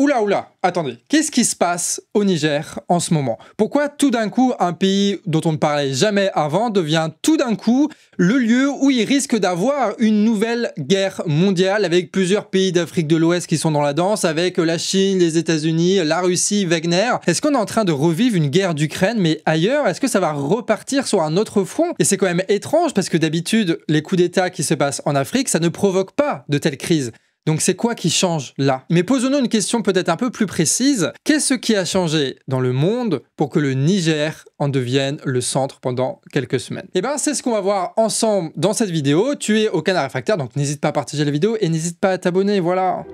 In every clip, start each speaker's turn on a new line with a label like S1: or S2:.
S1: Oula, oula, attendez, qu'est-ce qui se passe au Niger en ce moment? Pourquoi tout d'un coup un pays dont on ne parlait jamais avant devient tout d'un coup le lieu où il risque d'avoir une nouvelle guerre mondiale avec plusieurs pays d'Afrique de l'Ouest qui sont dans la danse, avec la Chine, les États-Unis, la Russie, Wagner? Est-ce qu'on est en train de revivre une guerre d'Ukraine mais ailleurs? Est-ce que ça va repartir sur un autre front? Et c'est quand même étrange parce que d'habitude, les coups d'État qui se passent en Afrique, ça ne provoque pas de telles crises. Donc c'est quoi qui change là? Mais posons-nous une question peut-être un peu plus précise. Qu'est-ce qui a changé dans le monde pour que le Niger en devienne le centre pendant quelques semaines? Eh bien c'est ce qu'on va voir ensemble dans cette vidéo. Tu es au Canard Réfractaire, donc n'hésite pas à partager la vidéo et n'hésite pas à t'abonner, voilà.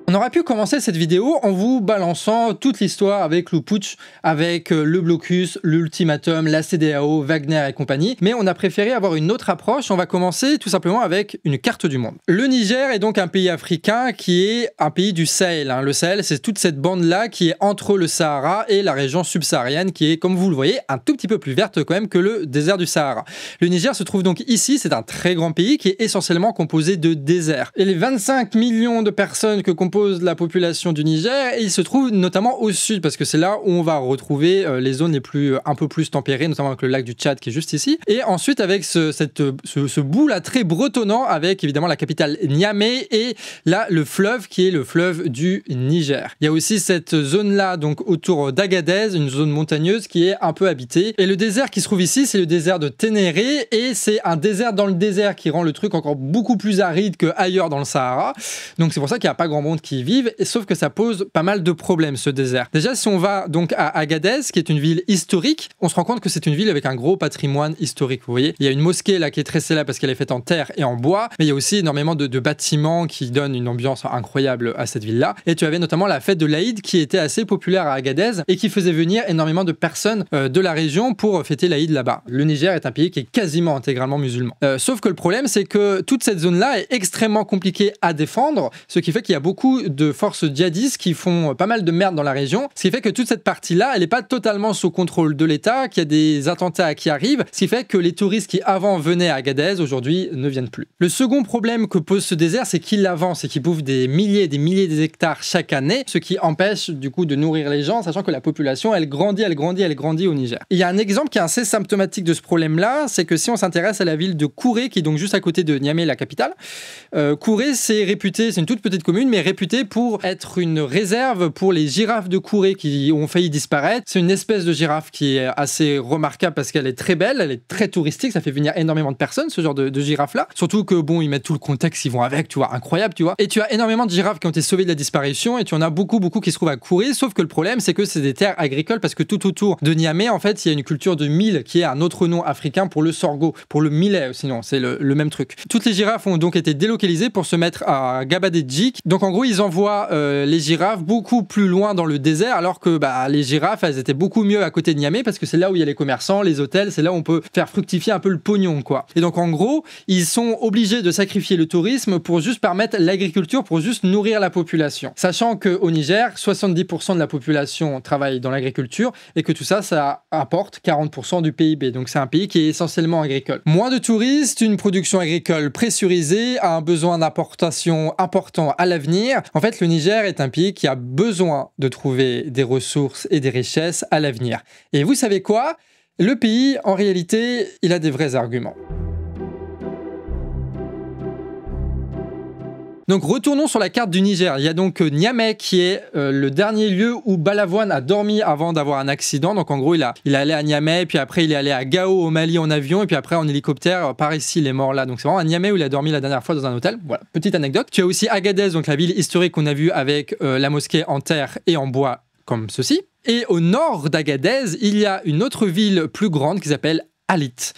S1: On aurait pu commencer cette vidéo en vous balançant toute l'histoire avec le putsch, avec le blocus, l'ultimatum, la CEDEAO, Wagner et compagnie, mais on a préféré avoir une autre approche. On va commencer tout simplement avec une carte du monde. Le Niger est donc un pays africain qui est un pays du Sahel. Le Sahel, c'est toute cette bande-là qui est entre le Sahara et la région subsaharienne qui est, comme vous le voyez, un tout petit peu plus verte quand même que le désert du Sahara. Le Niger se trouve donc ici, c'est un très grand pays qui est essentiellement composé de désert. Et les 25 millions de personnes que compose la population du Niger, et il se trouve notamment au sud, parce que c'est là où on va retrouver les zones les plus un peu plus tempérées, notamment avec le lac du Tchad qui est juste ici, et ensuite avec ce bout là très bretonnant, avec évidemment la capitale Niamey, et là le fleuve qui est le fleuve du Niger. Il y a aussi cette zone là, donc autour d'Agadez, une zone montagneuse qui est un peu habitée, et le désert qui se trouve ici, c'est le désert de Ténéré, et c'est un désert dans le désert qui rend le truc encore beaucoup plus aride qu'ailleurs dans le Sahara, donc c'est pour ça qu'il n'y a pas grand monde qui vivent, et sauf que ça pose pas mal de problèmes ce désert. Déjà, si on va donc à Agadez, qui est une ville historique, on se rend compte que c'est une ville avec un gros patrimoine historique, vous voyez. Il y a une mosquée là qui est très célèbre parce qu'elle est faite en terre et en bois, mais il y a aussi énormément de bâtiments qui donnent une ambiance incroyable à cette ville-là. Et tu avais notamment la fête de l'Aïd qui était assez populaire à Agadez et qui faisait venir énormément de personnes de la région pour fêter l'Aïd là-bas. Le Niger est un pays qui est quasiment intégralement musulman. Sauf que le problème, c'est que toute cette zone-là est extrêmement compliquée à défendre, ce qui fait qu'il y a beaucoup de forces djihadistes qui font pas mal de merde dans la région, ce qui fait que toute cette partie-là, elle n'est pas totalement sous contrôle de l'État, qu'il y a des attentats qui arrivent, ce qui fait que les touristes qui avant venaient à Agadez, aujourd'hui, ne viennent plus. Le second problème que pose ce désert, c'est qu'il avance et qu'il bouffe des milliers d'hectares chaque année, ce qui empêche du coup de nourrir les gens, sachant que la population, elle grandit au Niger. Et il y a un exemple qui est assez symptomatique de ce problème-là, c'est que si on s'intéresse à la ville de Kouré, qui est donc juste à côté de Niamey, la capitale, Kouré, c'est réputé, c'est une toute petite commune, mais réputée pour être une réserve pour les girafes de Kouré qui ont failli disparaître. C'est une espèce de girafe qui est assez remarquable parce qu'elle est très belle, elle est très touristique, ça fait venir énormément de personnes, ce genre de girafe-là. Surtout que, bon, ils mettent tout le contexte, ils vont avec, tu vois, incroyable, tu vois. Et tu as énormément de girafes qui ont été sauvées de la disparition et tu en as beaucoup qui se trouvent à Kouré, sauf que le problème, c'est que c'est des terres agricoles parce que tout autour de Niamey, en fait, il y a une culture de mil qui est un autre nom africain pour le sorgho, pour le millet, sinon, c'est le même truc. Toutes les girafes ont donc été délocalisées pour se mettre à Gabadé-Djik. Donc, en gros, ils envoient les girafes beaucoup plus loin dans le désert, alors que les girafes, elles étaient beaucoup mieux à côté de Niamey parce que c'est là où il y a les commerçants, les hôtels, c'est là où on peut faire fructifier un peu le pognon, quoi. Et donc en gros, ils sont obligés de sacrifier le tourisme pour juste permettre l'agriculture, pour juste nourrir la population. Sachant qu'au Niger, 70% de la population travaille dans l'agriculture et que tout ça, ça apporte 40% du PIB. Donc c'est un pays qui est essentiellement agricole. Moins de touristes, une production agricole pressurisée, un besoin d'importation important à l'avenir. En fait, le Niger est un pays qui a besoin de trouver des ressources et des richesses à l'avenir. Et vous savez quoi? Le pays, en réalité, il a des vrais arguments. Donc retournons sur la carte du Niger. Il y a donc Niamey qui est le dernier lieu où Balavoine a dormi avant d'avoir un accident. Donc en gros, il est allé à Niamey, puis après il est allé à Gao au Mali en avion, et puis après en hélicoptère par ici, il est mort là. Donc c'est vraiment à Niamey où il a dormi la dernière fois dans un hôtel. Voilà, petite anecdote. Tu as aussi Agadez, donc la ville historique qu'on a vue avec la mosquée en terre et en bois comme ceci. Et au nord d'Agadez, il y a une autre ville plus grande qui s'appelle Alit.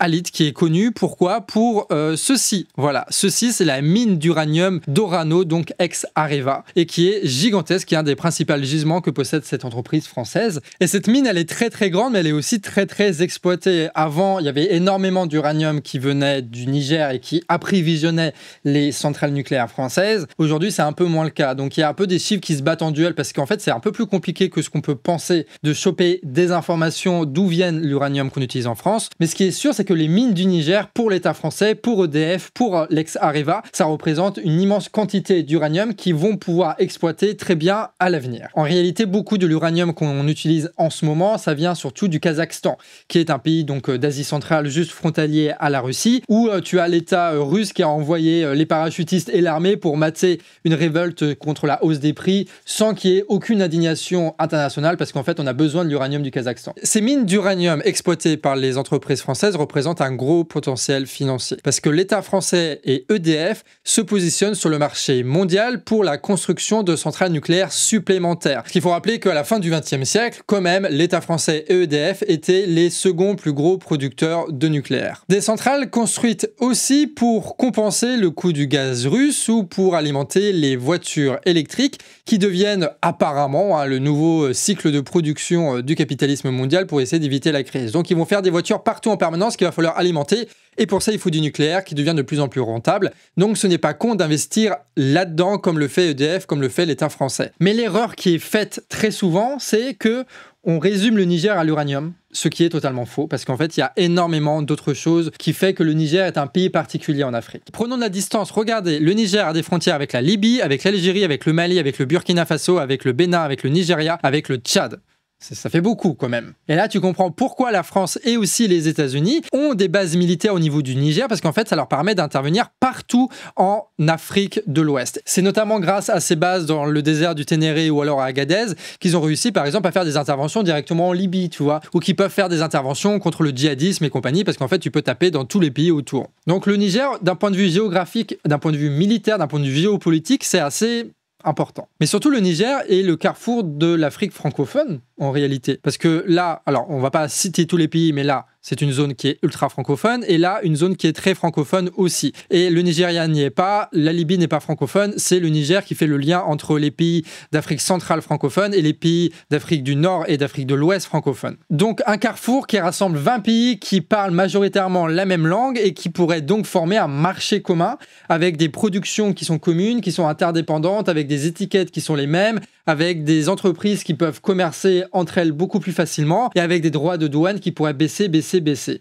S1: Alit qui est connu pourquoi? Pour ceci. Voilà, ceci c'est la mine d'uranium d'Orano, donc ex-Areva, et qui est gigantesque, qui est un des principaux gisements que possède cette entreprise française. Et cette mine, elle est très très grande, mais elle est aussi très très exploitée. Avant, il y avait énormément d'uranium qui venait du Niger et qui approvisionnait les centrales nucléaires françaises. Aujourd'hui, c'est un peu moins le cas. Donc il y a un peu des chiffres qui se battent en duel parce qu'en fait, c'est un peu plus compliqué que ce qu'on peut penser de choper des informations d'où viennent l'uranium qu'on utilise en France. France. Mais ce qui est sûr, c'est que les mines du Niger, pour l'État français, pour EDF, pour l'ex-Areva, ça représente une immense quantité d'uranium qu'ils vont pouvoir exploiter très bien à l'avenir. En réalité, beaucoup de l'uranium qu'on utilise en ce moment, ça vient surtout du Kazakhstan, qui est un pays donc d'Asie centrale juste frontalier à la Russie, où tu as l'État russe qui a envoyé les parachutistes et l'armée pour mater une révolte contre la hausse des prix sans qu'il y ait aucune indignation internationale parce qu'en fait on a besoin de l'uranium du Kazakhstan. Ces mines d'uranium exploitées par les entreprises françaises représentent un gros potentiel financier parce que l'État français et EDF se positionnent sur le marché mondial pour la construction de centrales nucléaires supplémentaires. Il faut rappeler qu'à la fin du XXe siècle, quand même, l'État français et EDF étaient les seconds plus gros producteurs de nucléaire. Des centrales construites aussi pour compenser le coût du gaz russe ou pour alimenter les voitures électriques qui deviennent apparemment le nouveau cycle de production du capitalisme mondial pour essayer d'éviter la crise. Donc ils vont faire des voitures partout en permanence qu'il va falloir alimenter et pour ça il faut du nucléaire qui devient de plus en plus rentable. Donc ce n'est pas con d'investir là-dedans comme le fait EDF, comme le fait l'État français. Mais l'erreur qui est faite très souvent, c'est que on résume le Niger à l'uranium, ce qui est totalement faux, parce qu'en fait, il y a énormément d'autres choses qui fait que le Niger est un pays particulier en Afrique. Prenons de la distance, regardez, le Niger a des frontières avec la Libye, avec l'Algérie, avec le Mali, avec le Burkina Faso, avec le Bénin, avec le Nigeria, avec le Tchad. Ça fait beaucoup quand même. Et là, tu comprends pourquoi la France et aussi les États-Unis ont des bases militaires au niveau du Niger, parce qu'en fait, ça leur permet d'intervenir partout en Afrique de l'Ouest. C'est notamment grâce à ces bases dans le désert du Ténéré ou alors à Agadez qu'ils ont réussi, par exemple, à faire des interventions directement en Libye, tu vois, ou qu'ils peuvent faire des interventions contre le djihadisme et compagnie, parce qu'en fait, tu peux taper dans tous les pays autour. Donc le Niger, d'un point de vue géographique, d'un point de vue militaire, d'un point de vue géopolitique, c'est assez important. Mais surtout, le Niger est le carrefour de l'Afrique francophone, en réalité. Parce que là, alors, on va pas citer tous les pays, mais là, c'est une zone qui est ultra francophone, et là, une zone qui est très francophone aussi. Et le Nigeria n'y est pas, la Libye n'est pas francophone, c'est le Niger qui fait le lien entre les pays d'Afrique centrale francophone et les pays d'Afrique du Nord et d'Afrique de l'Ouest francophone. Donc, un carrefour qui rassemble 20 pays qui parlent majoritairement la même langue et qui pourrait donc former un marché commun avec des productions qui sont communes, qui sont interdépendantes, avec des étiquettes qui sont les mêmes, avec des entreprises qui peuvent commercer entre elles beaucoup plus facilement et avec des droits de douane qui pourraient baisser.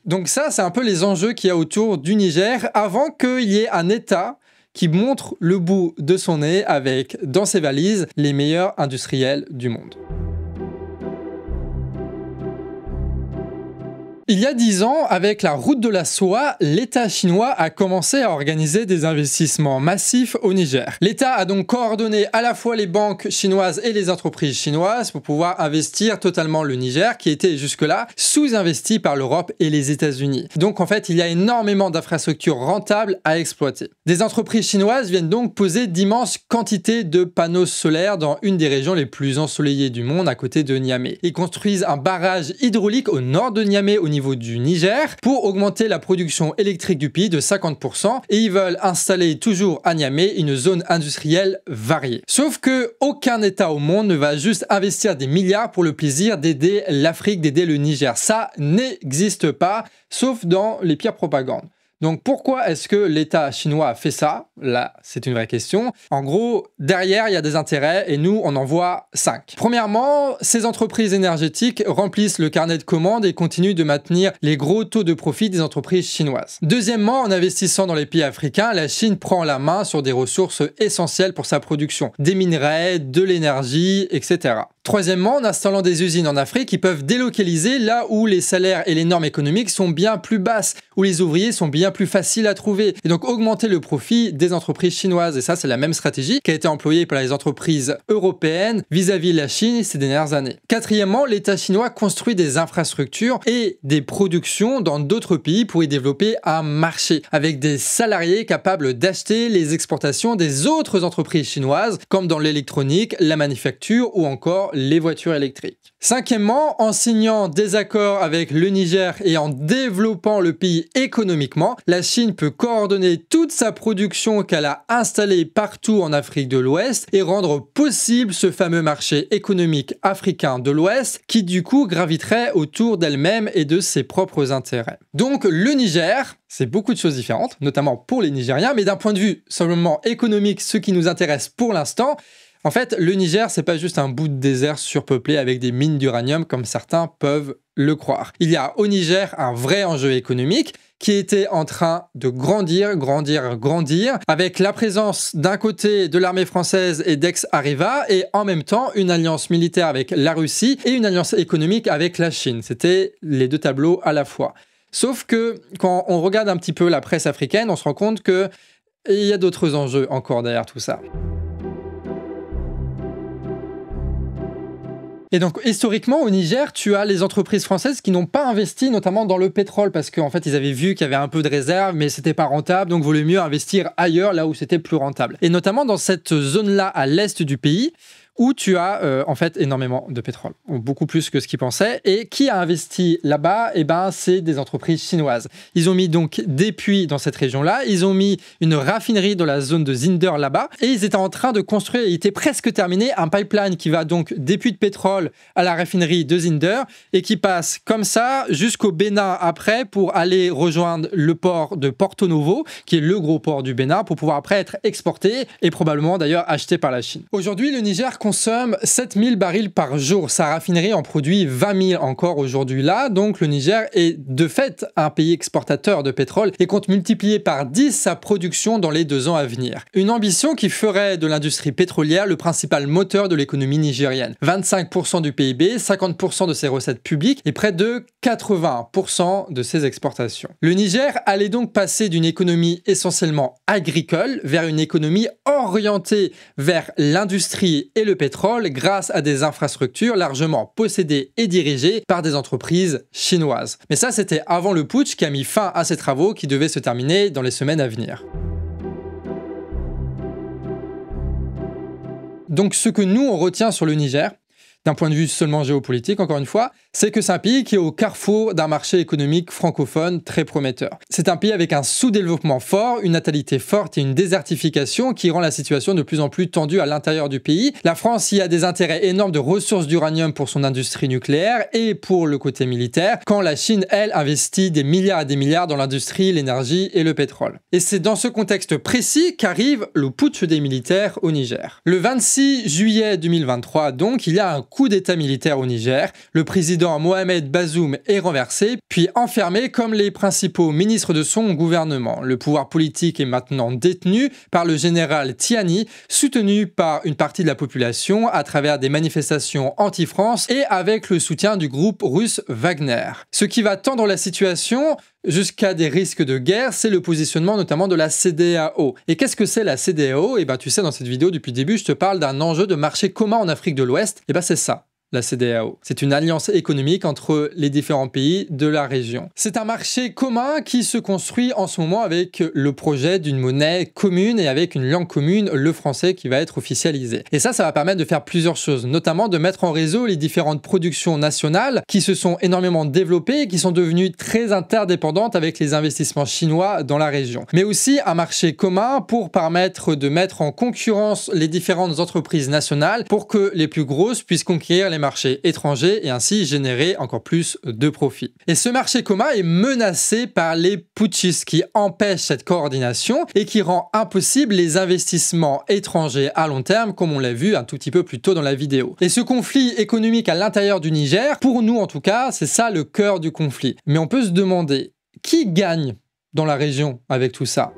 S1: Donc ça, c'est un peu les enjeux qu'il y a autour du Niger avant qu'il y ait un État qui montre le bout de son nez avec, dans ses valises, les meilleurs industriels du monde. Il y a 10 ans, avec la route de la soie, l'État chinois a commencé à organiser des investissements massifs au Niger. L'État a donc coordonné à la fois les banques chinoises et les entreprises chinoises pour pouvoir investir totalement le Niger, qui était jusque-là sous-investi par l'Europe et les États-Unis. Donc en fait, il y a énormément d'infrastructures rentables à exploiter. Des entreprises chinoises viennent donc poser d'immenses quantités de panneaux solaires dans une des régions les plus ensoleillées du monde, à côté de Niamey. Ils construisent un barrage hydraulique au nord de Niamey, au niveau du Niger, pour augmenter la production électrique du pays de 50%, et ils veulent installer toujours à Niamey une zone industrielle variée. Sauf que aucun État au monde ne va juste investir des milliards pour le plaisir d'aider l'Afrique, d'aider le Niger. Ça n'existe pas, sauf dans les pires propagandes. Donc pourquoi est-ce que l'État chinois a fait ça? Là, c'est une vraie question. En gros, derrière, il y a des intérêts et nous, on en voit 5. Premièrement, ces entreprises énergétiques remplissent le carnet de commandes et continuent de maintenir les gros taux de profit des entreprises chinoises. Deuxièmement, en investissant dans les pays africains, la Chine prend la main sur des ressources essentielles pour sa production. Des minerais, de l'énergie, etc. Troisièmement, en installant des usines en Afrique, ils peuvent délocaliser là où les salaires et les normes économiques sont bien plus basses, où les ouvriers sont bien plus faciles à trouver, et donc augmenter le profit des entreprises chinoises. Et ça, c'est la même stratégie qui a été employée par les entreprises européennes vis-à-vis de la Chine ces dernières années. Quatrièmement, l'État chinois construit des infrastructures et des productions dans d'autres pays pour y développer un marché, avec des salariés capables d'acheter les exportations des autres entreprises chinoises, comme dans l'électronique, la manufacture ou encore les voitures électriques. Cinquièmement, en signant des accords avec le Niger et en développant le pays économiquement, la Chine peut coordonner toute sa production qu'elle a installée partout en Afrique de l'Ouest et rendre possible ce fameux marché économique africain de l'Ouest qui du coup graviterait autour d'elle-même et de ses propres intérêts. Donc le Niger, c'est beaucoup de choses différentes, notamment pour les Nigériens, mais d'un point de vue simplement économique, ce qui nous intéresse pour l'instant, en fait, le Niger, c'est pas juste un bout de désert surpeuplé avec des mines d'uranium comme certains peuvent le croire. Il y a au Niger un vrai enjeu économique qui était en train de grandir, avec la présence d'un côté de l'armée française et d'ex-Arriva, et en même temps une alliance militaire avec la Russie et une alliance économique avec la Chine. C'était les deux tableaux à la fois. Sauf que quand on regarde un petit peu la presse africaine, on se rend compte qu'il y a d'autres enjeux encore derrière tout ça. Et donc, historiquement, au Niger, tu as les entreprises françaises qui n'ont pas investi, notamment dans le pétrole, parce qu'en fait, ils avaient vu qu'il y avait un peu de réserve, mais c'était pas rentable, donc il valait mieux investir ailleurs, là où c'était plus rentable. Et notamment dans cette zone-là, à l'est du pays, où tu as en fait énormément de pétrole, beaucoup plus que ce qu'ils pensaient. Et qui a investi là-bas? Eh ben, c'est des entreprises chinoises. Ils ont mis donc des puits dans cette région-là, ils ont mis une raffinerie dans la zone de Zinder là-bas, et ils étaient en train de construire, il était presque terminé, un pipeline qui va donc des puits de pétrole à la raffinerie de Zinder, et qui passe comme ça jusqu'au Bénin après pour aller rejoindre le port de Porto Novo, qui est le gros port du Bénin, pour pouvoir après être exporté et probablement d'ailleurs acheté par la Chine. Aujourd'hui, le Niger consomme 7000 barils par jour. Sa raffinerie en produit 20 000 encore aujourd'hui là. Donc le Niger est de fait un pays exportateur de pétrole et compte multiplier par 10 sa production dans les 2 ans à venir. Une ambition qui ferait de l'industrie pétrolière le principal moteur de l'économie nigérienne. 25% du PIB, 50% de ses recettes publiques et près de 80% de ses exportations. Le Niger allait donc passer d'une économie essentiellement agricole vers une économie orientée vers l'industrie et le pétrole grâce à des infrastructures largement possédées et dirigées par des entreprises chinoises. Mais ça, c'était avant le putsch qui a mis fin à ces travaux qui devaient se terminer dans les semaines à venir. Donc ce que nous, on retient sur le Niger, d'un point de vue seulement géopolitique, encore une fois, c'est que c'est un pays qui est au carrefour d'un marché économique francophone très prometteur. C'est un pays avec un sous-développement fort, une natalité forte et une désertification qui rend la situation de plus en plus tendue à l'intérieur du pays. La France y a des intérêts énormes de ressources d'uranium pour son industrie nucléaire et pour le côté militaire, quand la Chine, elle, investit des milliards et des milliards dans l'industrie, l'énergie et le pétrole. Et c'est dans ce contexte précis qu'arrive le putsch des militaires au Niger. Le 26 juillet 2023, donc, il y a un coup d'état militaire au Niger. Le président Mohamed Bazoum est renversé, puis enfermé comme les principaux ministres de son gouvernement. Le pouvoir politique est maintenant détenu par le général Tiani, soutenu par une partie de la population à travers des manifestations anti-France et avec le soutien du groupe russe Wagner. Ce qui va tendre la situation jusqu'à des risques de guerre, c'est le positionnement notamment de la CEDEAO. Et qu'est-ce que c'est la CEDEAO? Eh bien, tu sais, dans cette vidéo, depuis le début, je te parle d'un enjeu de marché commun en Afrique de l'Ouest. Eh bien, c'est ça. La CEDEAO. C'est une alliance économique entre les différents pays de la région. C'est un marché commun qui se construit en ce moment avec le projet d'une monnaie commune et avec une langue commune, le français, qui va être officialisé. Et ça va permettre de faire plusieurs choses, notamment de mettre en réseau les différentes productions nationales qui se sont énormément développées et qui sont devenues très interdépendantes avec les investissements chinois dans la région. Mais aussi un marché commun pour permettre de mettre en concurrence les différentes entreprises nationales pour que les plus grosses puissent conquérir les marchés étrangers et ainsi générer encore plus de profits. Et ce marché commun est menacé par les putschistes qui empêchent cette coordination et qui rend impossible les investissements étrangers à long terme, comme on l'a vu un tout petit peu plus tôt dans la vidéo. Et ce conflit économique à l'intérieur du Niger, pour nous en tout cas, c'est ça le cœur du conflit. Mais on peut se demander, qui gagne dans la région avec tout ça ?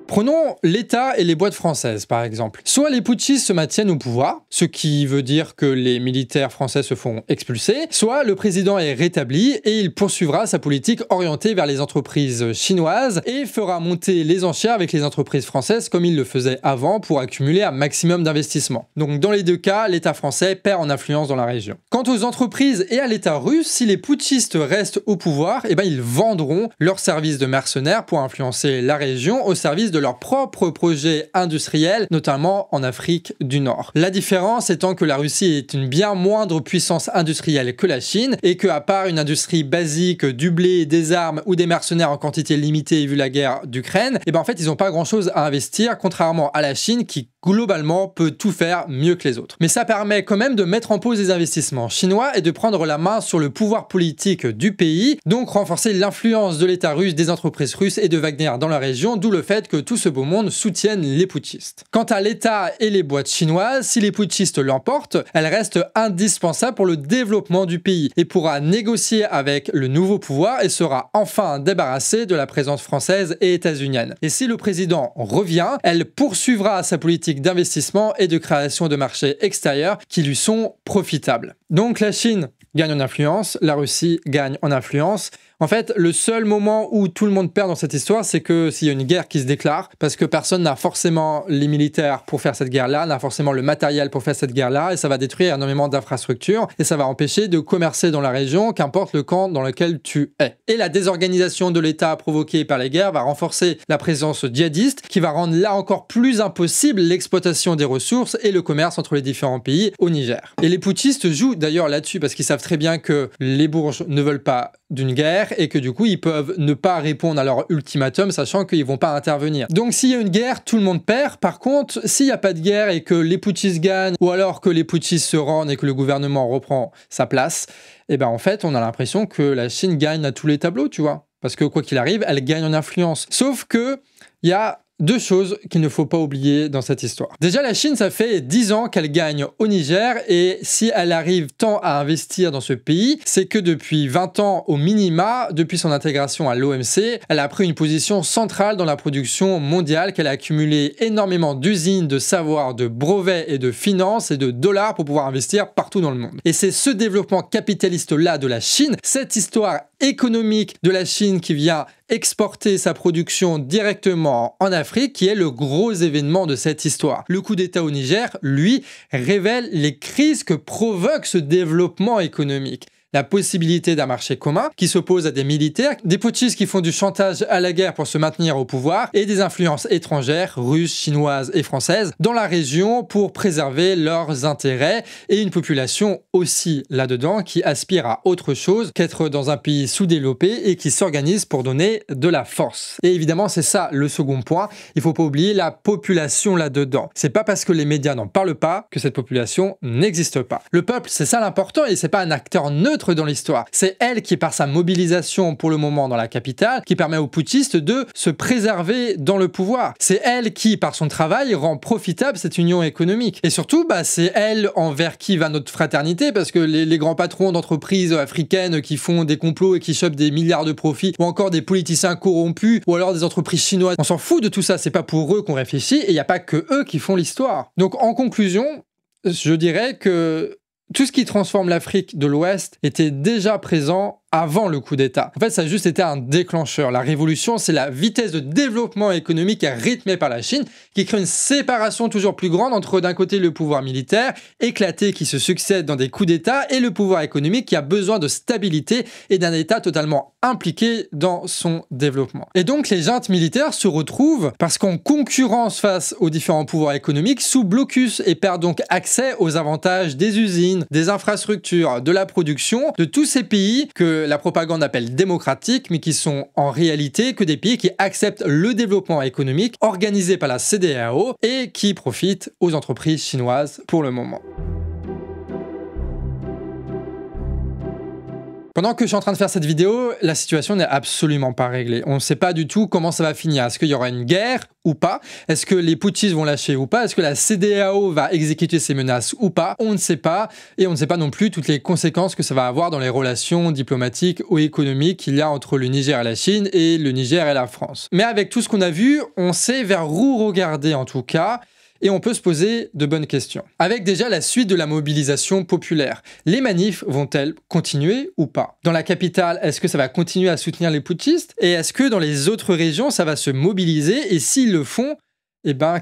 S1: Prenons l'État et les boîtes françaises, par exemple. Soit les putschistes se maintiennent au pouvoir, ce qui veut dire que les militaires français se font expulser, soit le président est rétabli et il poursuivra sa politique orientée vers les entreprises chinoises et fera monter les enchères avec les entreprises françaises comme il le faisait avant pour accumuler un maximum d'investissements. Donc dans les deux cas, l'État français perd en influence dans la région. Quant aux entreprises et à l'État russe, si les putschistes restent au pouvoir, eh ben ils vendront leurs services de mercenaires pour influencer la région au service de leurs propres projets industriels, notamment en Afrique du Nord. La différence étant que la Russie est une bien moindre puissance industrielle que la Chine et qu'à part une industrie basique du blé, des armes ou des mercenaires en quantité limitée vu la guerre d'Ukraine, et ben en fait ils n'ont pas grand chose à investir contrairement à la Chine qui globalement, peut tout faire mieux que les autres. Mais ça permet quand même de mettre en pause les investissements chinois et de prendre la main sur le pouvoir politique du pays, donc renforcer l'influence de l'État russe, des entreprises russes et de Wagner dans la région, d'où le fait que tout ce beau monde soutienne les putschistes. Quant à l'État et les boîtes chinoises, si les putschistes l'emportent, elle reste indispensable pour le développement du pays et pourra négocier avec le nouveau pouvoir et sera enfin débarrassée de la présence française et états-unienne. Et si le président revient, elle poursuivra sa politique d'investissement et de création de marchés extérieurs qui lui sont profitables. Donc la Chine gagne en influence, la Russie gagne en influence. En fait, le seul moment où tout le monde perd dans cette histoire, c'est que s'il y a une guerre qui se déclare, parce que personne n'a forcément les militaires pour faire cette guerre-là, n'a forcément le matériel pour faire cette guerre-là, et ça va détruire énormément d'infrastructures, et ça va empêcher de commercer dans la région, qu'importe le camp dans lequel tu es. Et la désorganisation de l'État provoquée par les guerres va renforcer la présence djihadiste, qui va rendre là encore plus impossible l'exploitation des ressources et le commerce entre les différents pays au Niger. Et les putschistes jouent d'ailleurs là-dessus, parce qu'ils savent très bien que les bourges ne veulent pas d'une guerre, et que du coup ils peuvent ne pas répondre à leur ultimatum sachant qu'ils vont pas intervenir. Donc s'il y a une guerre, tout le monde perd. Par contre, s'il n'y a pas de guerre et que les putschistes gagnent, ou alors que les putschistes se rendent et que le gouvernement reprend sa place, et ben en fait on a l'impression que la Chine gagne à tous les tableaux, tu vois. Parce que quoi qu'il arrive, elle gagne en influence. Sauf que il y a deux choses qu'il ne faut pas oublier dans cette histoire. Déjà, la Chine, ça fait 10 ans qu'elle gagne au Niger, et si elle arrive tant à investir dans ce pays, c'est que depuis 20 ans au minima, depuis son intégration à l'OMC, elle a pris une position centrale dans la production mondiale, qu'elle a accumulé énormément d'usines, de savoir, de brevets et de finances et de dollars pour pouvoir investir partout dans le monde. Et c'est ce développement capitaliste-là de la Chine, cette histoire économique de la Chine qui vient exporter sa production directement en Afrique, qui est le gros événement de cette histoire. Le coup d'État au Niger, lui, révèle les crises que provoque ce développement économique. La possibilité d'un marché commun qui s'oppose à des militaires, des putschistes qui font du chantage à la guerre pour se maintenir au pouvoir, et des influences étrangères, russes, chinoises et françaises, dans la région pour préserver leurs intérêts, et une population aussi là-dedans qui aspire à autre chose qu'être dans un pays sous-développé et qui s'organise pour donner de la force. Et évidemment, c'est ça le second point, il faut pas oublier la population là-dedans. C'est pas parce que les médias n'en parlent pas que cette population n'existe pas. Le peuple, c'est ça l'important, et c'est pas un acteur neutre dans l'histoire. C'est elle qui, par sa mobilisation pour le moment dans la capitale, qui permet aux putschistes de se préserver dans le pouvoir. C'est elle qui, par son travail, rend profitable cette union économique. Et surtout, c'est elle envers qui va notre fraternité, parce que les grands patrons d'entreprises africaines qui font des complots et qui chopent des milliards de profits, ou encore des politiciens corrompus, ou alors des entreprises chinoises, on s'en fout de tout ça, c'est pas pour eux qu'on réfléchit, et il n'y a pas que eux qui font l'histoire. Donc en conclusion, je dirais que tout ce qui transforme l'Afrique de l'Ouest était déjà présent avant le coup d'État. En fait, ça a juste été un déclencheur. La révolution, c'est la vitesse de développement économique rythmée par la Chine qui crée une séparation toujours plus grande entre, d'un côté, le pouvoir militaire éclaté qui se succède dans des coups d'État et le pouvoir économique qui a besoin de stabilité et d'un État totalement impliqué dans son développement. Et donc, les juntes militaires se retrouvent parce qu'en concurrence face aux différents pouvoirs économiques sous blocus et perdent donc accès aux avantages des usines, des infrastructures, de la production, de tous ces pays que la propagande appelle démocratiques, mais qui sont en réalité que des pays qui acceptent le développement économique organisé par la CEDEAO et qui profitent aux entreprises chinoises pour le moment. Pendant que je suis en train de faire cette vidéo, la situation n'est absolument pas réglée. On ne sait pas du tout comment ça va finir. Est-ce qu'il y aura une guerre ou pas? Est-ce que les putschistes vont lâcher ou pas? Est-ce que la CEDEAO va exécuter ses menaces ou pas? On ne sait pas. Et on ne sait pas non plus toutes les conséquences que ça va avoir dans les relations diplomatiques ou économiques qu'il y a entre le Niger et la Chine et le Niger et la France. Mais avec tout ce qu'on a vu, on sait vers où regarder en tout cas. Et on peut se poser de bonnes questions. Avec déjà la suite de la mobilisation populaire, les manifs vont-elles continuer ou pas? Dans la capitale, est-ce que ça va continuer à soutenir les putschistes? Et est-ce que dans les autres régions, ça va se mobiliser? Et s'ils le font,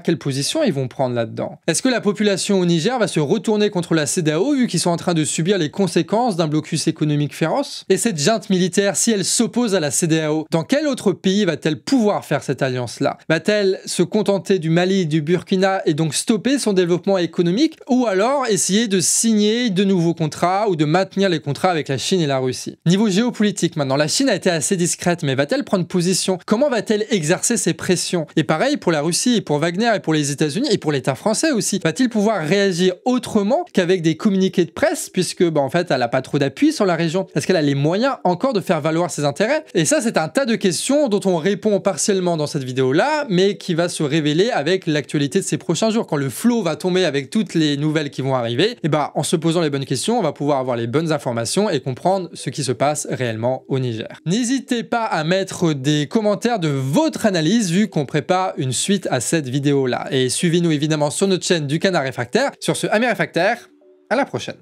S1: quelle position ils vont prendre là-dedans? Est-ce que la population au Niger va se retourner contre la CEDEAO vu qu'ils sont en train de subir les conséquences d'un blocus économique féroce? Et cette junte militaire, si elle s'oppose à la CEDEAO, dans quel autre pays va-t-elle pouvoir faire cette alliance-là? Va-t-elle se contenter du Mali, du Burkina et donc stopper son développement économique? Ou alors essayer de signer de nouveaux contrats ou de maintenir les contrats avec la Chine et la Russie? Niveau géopolitique maintenant, la Chine a été assez discrète, mais va-t-elle prendre position? Comment va-t-elle exercer ses pressions? Et pareil pour la Russie et pour Wagner et pour les États-Unis et pour l'État français aussi? Va-t-il pouvoir réagir autrement qu'avec des communiqués de presse, puisque en fait, elle n'a pas trop d'appui sur la région? Est-ce qu'elle a les moyens encore de faire valoir ses intérêts? Et ça, c'est un tas de questions dont on répond partiellement dans cette vidéo-là, mais qui va se révéler avec l'actualité de ces prochains jours. Quand le flot va tomber avec toutes les nouvelles qui vont arriver, et en se posant les bonnes questions, on va pouvoir avoir les bonnes informations et comprendre ce qui se passe réellement au Niger. N'hésitez pas à mettre des commentaires de votre analyse, vu qu'on prépare une suite à cette vidéo-là. Et suivez-nous évidemment sur notre chaîne du Canard Réfractaire. Sur ce, amis réfractaires, à la prochaine.